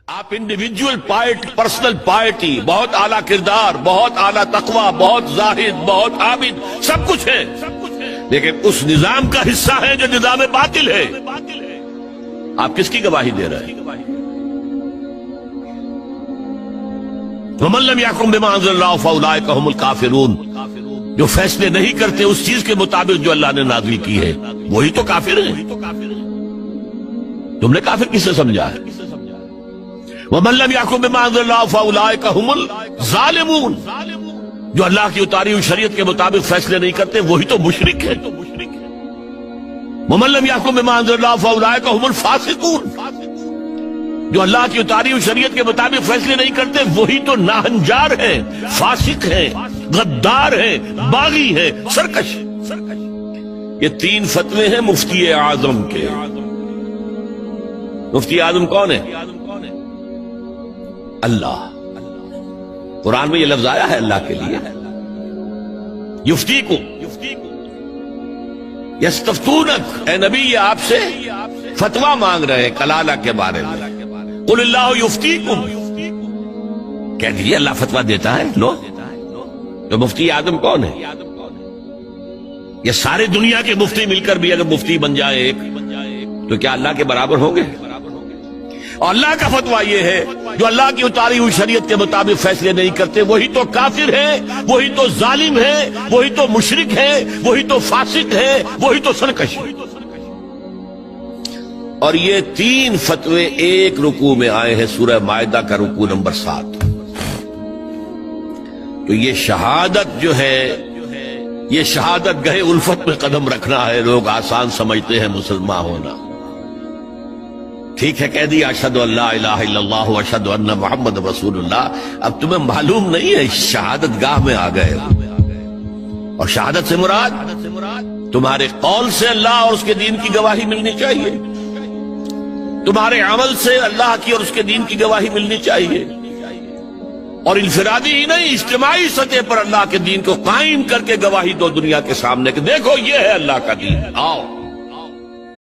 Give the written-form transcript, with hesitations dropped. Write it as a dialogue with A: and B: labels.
A: آپ individual personal piety, بہت اعلیٰ کردار، بہت اعلیٰ تقوی، بہت زاہد، بہت عابد، سب کچھ ہے، لیکن اس نظام کا حصہ ہے جو نظام باطل ہے۔ آپ کس کی گواہی دے رہے ہیں؟ وَمَن لَّمْ يَحْكُم بِمَا أَنزَلَ اللَّهُ فَأُولَٰئِكَ هُمُ الْكَافِرُونَ، جو فیصلے نہیں کرتے اس چیز کے مطابق جو اللہ نے نازل کی ہے، وہی تو کافر ہیں۔ تم نے کافر کس سے سمجھا ہے؟ وَمَن لَّمْ يَحْكُم بِمَا أَنزَلَ اللَّهُ فَأُولَٰئِكَ هُمُ الظَّالِمُونَ، جو اللہ کی اتاری ہوئی شریعت کے مطابق فیصلے نہیں کرتے وہی تو مشرک ہے۔ وَمَن لَّمْ يَحْكُم بِمَا أَنزَلَ اللَّهُ فَأُولَٰئِكَ هُمُ الْفَاسِقُونَ، جو اللہ کی اتاری ہوئی شریعت کے مطابق فیصلے نہیں کرتے وہی تو ناہنجار ہیں، فاسق ہیں، غدار ہیں، باغی ہیں، سرکش۔ یہ تین فتوے ہیں مفتی اعظم کے۔ مفتی اعظم کون ہے؟ اللہ۔ قرآن میں یہ لفظ آیا ہے اللہ کے لیے، یفتیکم، یستفتونک، اے نبی یہ آپ سے فتویٰ مانگ رہے ہیں کلالہ کے بارے میں۔ قل اللہ یفتیکم، کہہ دیجیے اللہ فتویٰ دیتا ہے۔ لو، تو مفتی اعظم کون ہے؟ یہ سارے دنیا کے مفتی مل کر بھی اگر مفتی بن جائے ایک، تو کیا اللہ کے برابر ہوں گے؟ اور اللہ کا فتویٰ یہ ہے جو اللہ کی اتاری ہوئی شریعت کے مطابق فیصلے نہیں کرتے وہی تو کافر ہے، وہی تو ظالم ہے، وہی تو مشرک ہے، وہی تو فاسق ہے، وہی تو سرکش ہے۔ اور یہ تین فتوے ایک رکوع میں آئے ہیں، سورہ مائدہ کا رکوع نمبر 7۔ تو یہ شہادت جو ہے، یہ شہادت گہے الفت میں قدم رکھنا ہے۔ لوگ آسان سمجھتے ہیں مسلمان ہونا۔ ٹھیک ہے، کہہ دیا اشہد ان لا الہ الا اللہ واشہد ان محمد رسول اللہ، اب تمہیں معلوم نہیں ہے شہادت گاہ میں آ گئے ہو۔ اور شہادت سے مراد تمہارے قول سے اللہ اور اس کے دین کی گواہی ملنی چاہیے، تمہارے عمل سے اللہ کی اور اس کے دین کی گواہی ملنی چاہیے، اور انفرادی ہی نہیں اجتماعی سطح پر اللہ کے دین کو قائم کر کے گواہی دو دنیا کے سامنے کہ دیکھو یہ ہے اللہ کا دین، آؤ۔